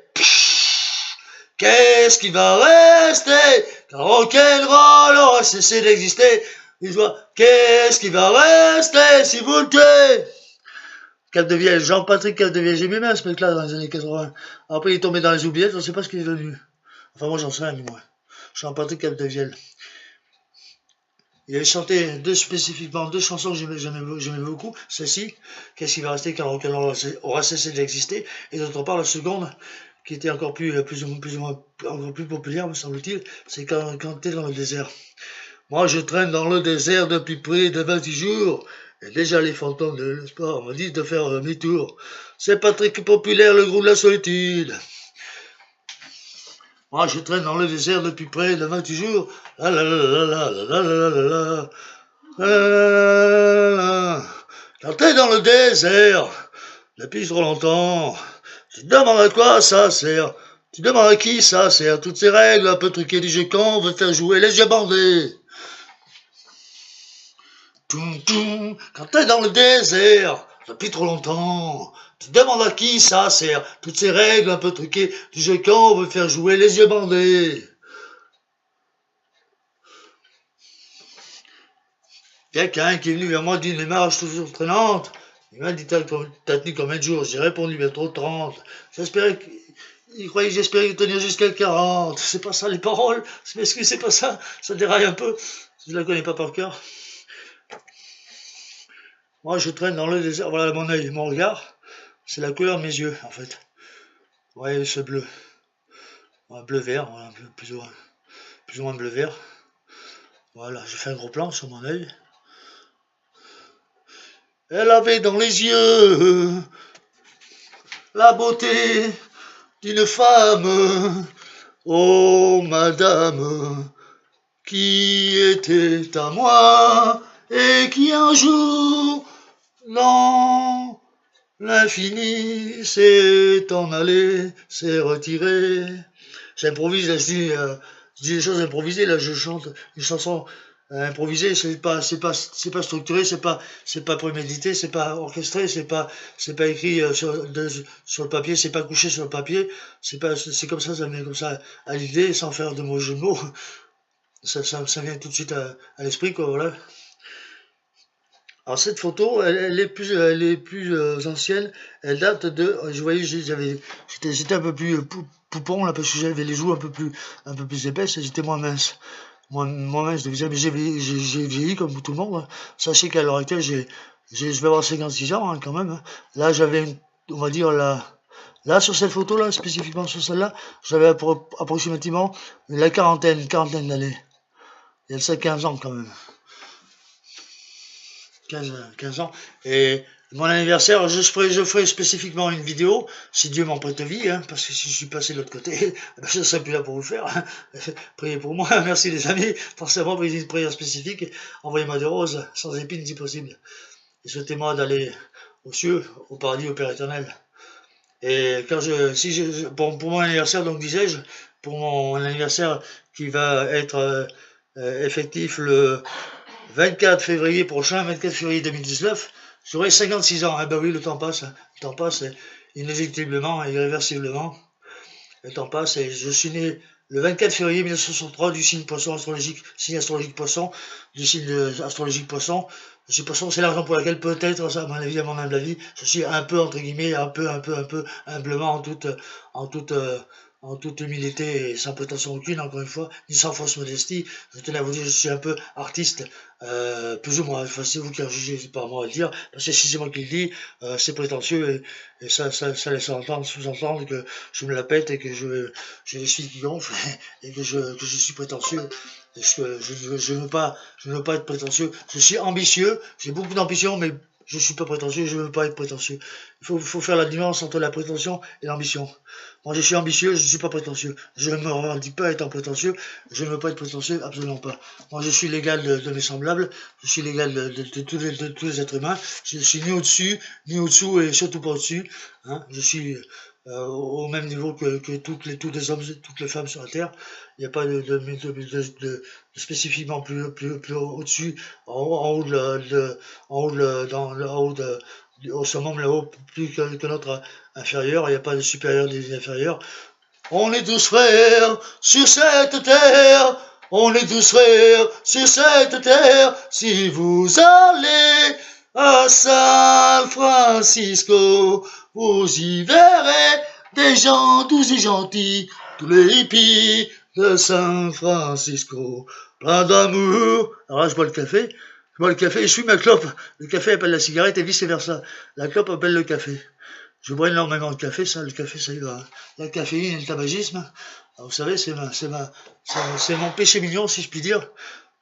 Qu'est-ce qui va rester quand le rock'n'roll aura cessé d'exister? Dites-moi, qu'est-ce qui va rester si vous le tuez? Capdevielle, Jean-Patrick Capdevielle, j'ai mis ce mec-là dans les années 80. Après, il est tombé dans les oubliettes, on ne sait pas ce qu'il est devenu. Enfin, moi, j'en sais rien, moi. Jean-Patrick Capdevielle. Il avait chanté spécifiquement deux chansons que j'aimais beaucoup. Celle-ci, qu'est-ce qui va rester quand le rock'n'roll aura cessé d'exister? Et d'autre part, la seconde, qui était encore plus populaire, me semble-t-il, c'est quand t'es dans le désert. Moi, je traîne dans le désert depuis près de 28 jours. Et déjà, les fantômes de l'espoir m'ont dit de faire demi-tour. C'est Patrick Populaire, le groupe de la solitude. Moi, je traîne dans le désert depuis près de 28 jours. La la la la la la la la la la. Quand t'es dans le désert depuis trop longtemps, tu te demandes à quoi ça sert. Tu te demandes à qui ça sert. Toutes ces règles un peu truquées du jeu qu'on veut faire jouer les yeux bandés. Quand t'es dans le désert depuis trop longtemps, tu te demandes à qui ça sert. Toutes ces règles un peu truquées du jeu qu'on veut faire jouer les yeux bandés. Quelqu'un qui est venu vers moi d'une démarche toujours traînante. Il m'a dit, t'as tenu combien de jours? J'ai répondu bientôt 30. J'espérais que j'espérais tenir jusqu'à 40. C'est pas ça les paroles. Est-ce que c'est pas ça? Ça déraille un peu. Je la connais pas par cœur. Moi, je traîne dans le désert. Voilà mon œil, mon regard. C'est la couleur de mes yeux, en fait. Vous voyez ce bleu. Ouais, bleu-vert, voilà, plus ou moins bleu-vert. Voilà, je fais un gros plan sur mon œil. Elle avait dans les yeux la beauté d'une femme. Oh, madame, qui était à moi et qui un jour, dans l'infini, s'est en allé, s'est retiré. J'improvise, je dis des choses improvisées, là, je chante une chanson improvisée, c'est pas structuré, c'est pas prémédité, c'est pas orchestré, c'est pas écrit sur le papier, c'est pas couché sur le papier, c'est comme ça vient comme ça à l'idée, sans faire de mauvais jeu de mots. Ça vient tout de suite à l'esprit, quoi, voilà. Alors cette photo, elle est plus ancienne, elle date de, je voyais, j'étais un peu plus poupon là parce que j'avais les joues un peu plus épaisses, et j'étais moins mince de visage, mais j'ai vieilli comme tout le monde. Hein. Sachez qu'à l'heure actuelle, je vais avoir 56 ans hein, quand même. Hein. Là, j'avais, on va dire là sur cette photo là, spécifiquement sur celle-là, j'avais approximativement la quarantaine d'années. Il y a de ça 15 ans quand même. 15 ans. Et mon anniversaire, je ferai spécifiquement une vidéo, si Dieu m'en prête vie, hein, parce que si je suis passé de l'autre côté, je ne serai plus là pour vous faire. Hein. Priez pour moi, merci les amis. Forcément, prenez une prière spécifique. Envoyez-moi des roses, sans épines si possible. Et souhaitez-moi d'aller aux cieux, au paradis, au Père éternel. Et quand pour mon anniversaire, donc disais-je, pour mon anniversaire qui va être effectif le 24 février prochain, 24 février 2019, j'aurai 56 ans. Ah ben oui, le temps passe inéluctablement, irréversiblement. Le temps passe et je suis né le 24 février 1963 du signe Poisson astrologique, signe astrologique Poisson, du signe astrologique Poisson. C'est Poisson, c'est la raison pour laquelle peut-être, à mon avis, à mon humble avis, je suis un peu, entre guillemets, un peu, humblement, en toute humilité et sans prétention aucune, encore une fois, ni sans fausse modestie. Je tenais à vous dire, je suis un peu artiste, plus ou moins. Enfin, c'est vous qui en jugez, c'est pas à moi à le dire, parce que si c'est moi qui le dis, c'est prétentieux et ça laisse entendre, sous-entendre que je me la pète et que je suis qui gonfle et que je suis prétentieux. Je ne veux pas être prétentieux. Je suis ambitieux, j'ai beaucoup d'ambition, mais je suis pas prétentieux, je ne veux pas être prétentieux. Faut faire la différence entre la prétention et l'ambition. Moi, je suis ambitieux, je ne suis pas prétentieux. Je ne me revendique pas étant prétentieux, je ne veux pas être prétentieux, absolument pas. Moi, je suis l'égal de mes semblables, je suis l'égal de tous les êtres humains. Je suis ni au-dessus, ni au-dessous et surtout pas au-dessus. Hein. Je suis au même niveau que tous les hommes, toutes les femmes sur la Terre. Il n'y a pas de spécifiquement plus au-dessus, en haut au summum là-haut, plus que notre inférieur. Il n'y a pas de supérieur des inférieurs. On est tous frères sur cette terre. On est tous frères sur cette terre. Si vous allez à San Francisco, vous y verrez des gens doux et gentils, tous les hippies de San Francisco, plein d'amour. Alors là, je bois le café. Je bois le café et je fume ma clope. Le café appelle la cigarette et vice versa. La clope appelle le café. Je bois énormément de café, ça, le café, ça y va. La caféine et le tabagisme, vous savez, c'est mon péché mignon, si je puis dire.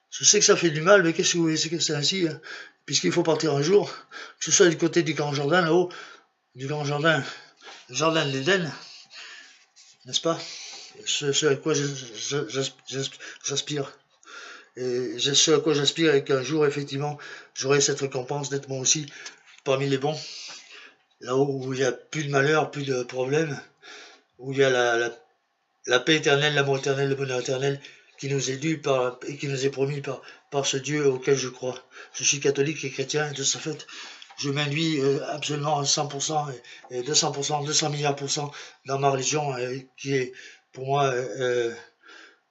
Je sais que ça fait du mal, mais qu'est-ce que vous voulez, c'est que c'est ainsi, hein. Puisqu'il faut partir un jour, que ce soit du côté du Grand Jardin, là-haut, du Grand Jardin, le Jardin de l'Éden, n'est-ce pas? Ce à quoi j'aspire. Et ce à quoi j'aspire est qu'un jour, effectivement, j'aurai cette récompense d'être moi aussi parmi les bons. Là-haut où il n'y a plus de malheur, plus de problèmes, où il y a la paix éternelle, l'amour éternel, le bonheur éternel qui nous est dû et qui nous est promis par ce Dieu auquel je crois. Je suis catholique et chrétien et de ce fait, je m'induis absolument à 100% et 200%, 200 milliards % dans ma religion qui est pour moi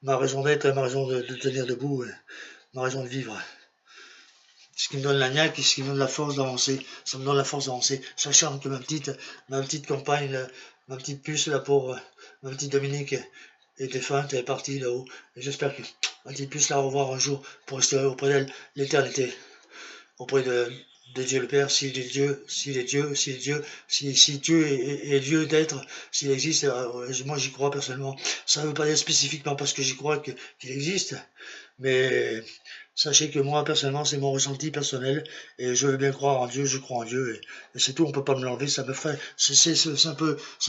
ma raison d'être et ma raison de tenir debout, ma raison de vivre. Ce qui me donne la niaque et ce qui me donne la force d'avancer. Ça me donne la force d'avancer. Sachant que ma petite compagne, ma petite puce, la pauvre, ma petite Dominique, est défunte, elle est partie là-haut. Et j'espère que ma petite puce la revoir un jour pour rester auprès d'elle l'éternité. Auprès de Dieu le Père, si Dieu est Dieu d'être, s'il existe, moi j'y crois personnellement. Ça ne veut pas dire spécifiquement parce que j'y crois qu'il existe, mais sachez que moi, personnellement, c'est mon ressenti personnel, et je veux bien croire en Dieu, je crois en Dieu, et c'est tout, on peut pas me l'enlever, ça me fait, c'est un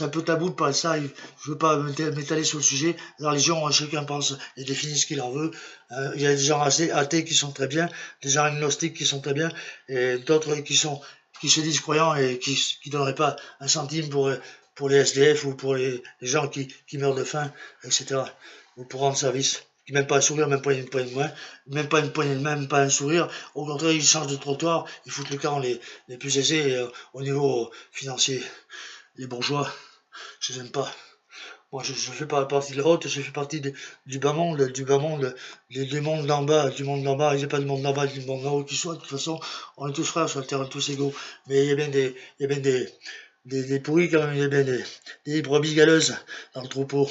peu tabou de parler de ça, je veux pas m'étaler sur le sujet, la religion, chacun pense et définit ce qu'il en veut, il y a des gens assez athées qui sont très bien, des gens agnostiques qui sont très bien, et d'autres qui se disent croyants et qui donneraient pas un centime pour les SDF ou pour les gens qui meurent de faim, etc., ou pour rendre service. Même pas un sourire, même pas une poignée de main, même pas une poignée de main, même pas un sourire. Au contraire, ils changent de trottoir, ils foutent le camp les plus aisés au niveau financier. Les bourgeois, je les aime pas. Moi, je fais pas partie de la haute, je fais partie du bas monde, du monde d'en bas, du monde d'en bas. Il n'y a pas de monde d'en bas, du monde d'en haut qui soit. De toute façon, on est tous frères sur le terrain, tous égaux. Mais il y a bien des pourris quand même, il y a bien des brebis galeuses dans le troupeau.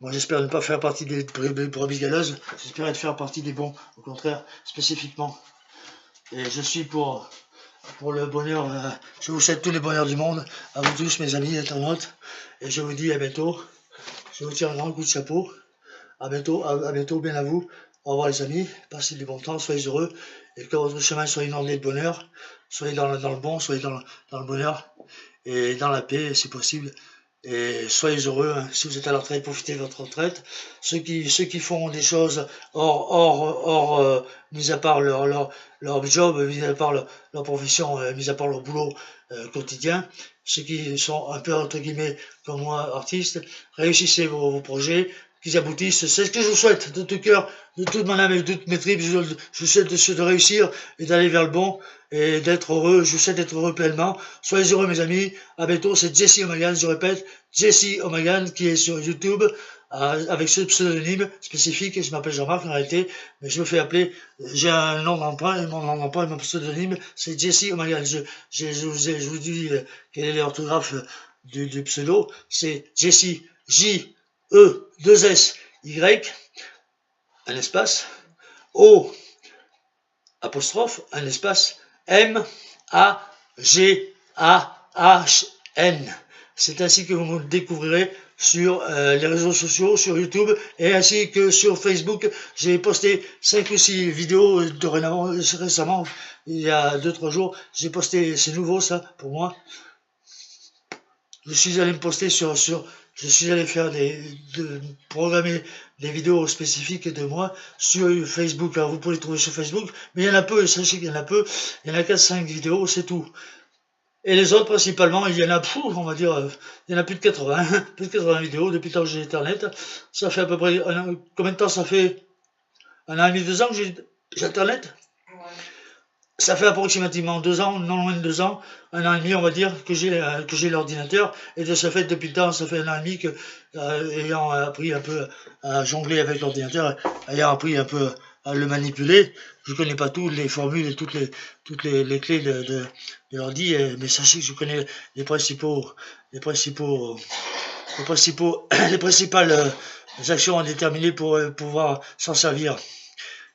Moi, j'espère ne pas faire partie des brebis galeuses, j'espère faire partie des bons, au contraire, spécifiquement. Et je suis pour le bonheur, je vous souhaite tous les bonheurs du monde, à vous tous, mes amis internautes, et je vous dis à bientôt. Je vous tire un grand coup de chapeau. À bientôt, bien à vous. Au revoir les amis, passez du bon temps, soyez heureux, et que votre chemin soit inondé de bonheur, soyez dans le bon, soyez dans le bonheur, et dans la paix, si possible. Et soyez heureux, hein. Si vous êtes à la retraite, profitez de votre retraite. Ceux qui font des choses mis à part leur job, mis à part leur profession, mis à part leur boulot quotidien, ceux qui sont un peu, entre guillemets, comme moi, artistes, réussissez vos projets, qu'ils aboutissent. C'est ce que je vous souhaite de tout cœur, de toute mon âme et de toutes mes tripes. Je souhaite de réussir et d'aller vers le bon et d'être heureux. Je souhaite d'être heureux pleinement. Soyez heureux, mes amis. À bientôt. C'est Jesse O'Magan, je répète, Jesse O'Magan qui est sur YouTube avec ce pseudonyme spécifique. Je m'appelle Jean-Marc en réalité, mais je me fais appeler. J'ai un nom d'emprunt et mon nom d'emprunt et mon pseudonyme, c'est Jesse O'Magan. Je vous dis quelle est l'orthographe du pseudo. C'est Jesse, J-E-2-S-Y, un espace, O, apostrophe, un espace, M-A-G-A-H-N. C'est ainsi que vous me découvrirez sur les réseaux sociaux, sur YouTube, et ainsi que sur Facebook. J'ai posté 5 ou 6 vidéos dorénavant, récemment, il y a 2-3 jours. J'ai posté, c'est nouveau ça, pour moi. Je suis allé me poster je suis allé faire programmer des vidéos spécifiques de moi sur Facebook. Alors vous pouvez les trouver sur Facebook, mais il y en a peu, sachez qu'il y en a peu, il y en a 4-5 vidéos, c'est tout. Et les autres, principalement, il y en a, on va dire, il y en a plus de 80, plus de 80 vidéos depuis le temps que j'ai Internet. Ça fait à peu près, combien de temps ça fait? 1 an et demi, 2 ans que j'ai Internet? Ça fait approximativement 2 ans, non loin de 2 ans, 1 an et demi, on va dire, que j'ai l'ordinateur. Et de ce fait, depuis le temps, ça fait 1 an et demi que, ayant appris un peu à jongler avec l'ordinateur, ayant appris un peu à le manipuler, je connais pas toutes les formules et toutes les clés de l'ordi, mais sachez que je connais les principales actions à déterminer pour pouvoir s'en servir.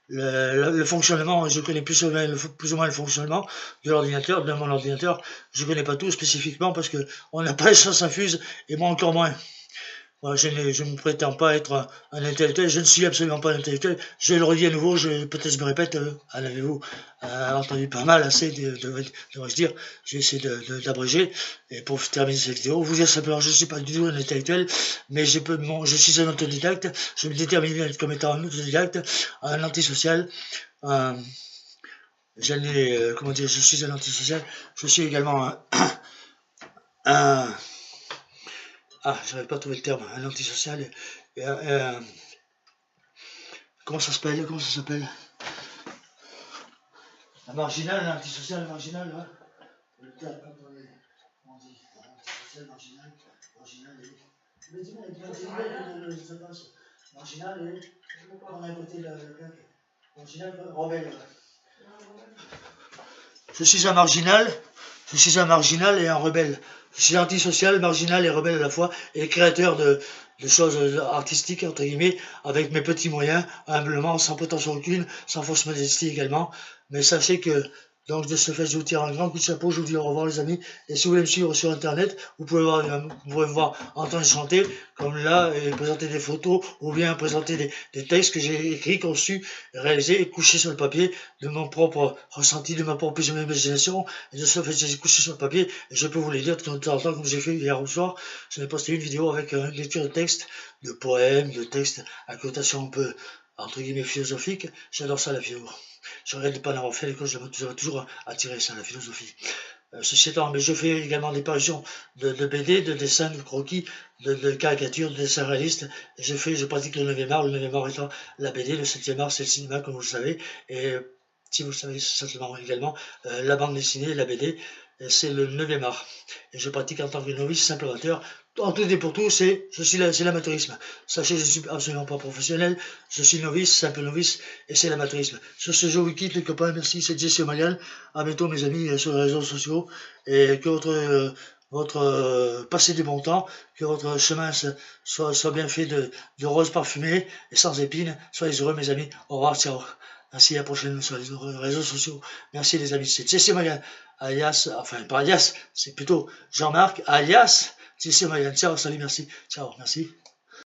Le fonctionnement, je connais plus ou moins le fonctionnement de l'ordinateur, de mon ordinateur. Je connais pas tout spécifiquement parce que on n'a pas les sciences infuses et moi encore moins. Moi, je ne me prétends pas être un intellectuel, je ne suis absolument pas un intellectuel. Je le redis à nouveau, peut-être je me répète, en avez-vous entendu pas mal, assez, devrais-je dire. Je vais essayer d'abréger. Et pour terminer cette vidéo, vous dire simplement, je ne suis pas du tout un intellectuel, mais je suis un autodidacte. Je me détermine comme étant un autodidacte, un antisocial, comment dire, je suis un antisocial. Je suis également j'avais pas trouvé le terme, un antisocial. Comment ça s'appelle? Un marginal, un antisocial, un marginal, hein. Le terme, comment on dit, antisocial, marginal et... Mais dis-moi, marginal et... On a inventé le marginal, rebelle. Je suis un marginal et un rebelle. Je suis antisocial, marginal et rebelle à la fois, et créateur de choses artistiques, entre guillemets, avec mes petits moyens, humblement, sans prétention aucune, sans fausse modestie également. Mais sachez que, donc de ce fait, je vous tire un grand coup de chapeau, je vous dis au revoir les amis, et si vous voulez me suivre sur internet, vous pouvez me voir entendre chanter, comme là, et présenter des photos, ou bien présenter des textes que j'ai écrits, conçus, réalisés et couchés sur le papier, de mon propre ressenti, de ma propre imagination, et de ce fait, j'ai couché sur le papier, et je peux vous les lire de temps en temps, comme j'ai fait hier au soir. J'avais posté une vidéo avec une lecture de textes, de poèmes, de textes à connotation un peu, entre guillemets, philosophique. J'adore ça, la philo. Je regrette de ne pas en avoir fait à l'école, j'aurais toujours attiré ça, la philosophie. Ceci étant, mais je fais également des parutions de BD, de dessins, de croquis, de caricatures, de dessins réalistes. Je pratique le 9e art, le 9e art étant la BD, le 7e art c'est le cinéma, comme vous le savez. Et si vous le savez certainement également, la bande dessinée, la BD, c'est le 9e art. Et je pratique en tant que novice, simple amateur. En tout et pour tout, c'est l'amateurisme. Sachez, je ne suis absolument pas professionnel, je suis novice, simple novice, et c'est l'amateurisme. Sur ce, je vous quitte les copains, merci, c'est Jesse O'Magan. À bientôt mes amis sur les réseaux sociaux, et que votre passez du bon temps, que votre chemin soit bien fait de roses parfumées et sans épines. Soyez heureux mes amis, au revoir, ciao. Merci, à la prochaine sur les réseaux sociaux. Merci les amis, c'est Jesse O'Magan, alias, enfin pas alias, c'est plutôt Jean-Marc, alias Jesse O'Magan. Ciao, salut, merci. Ciao, merci.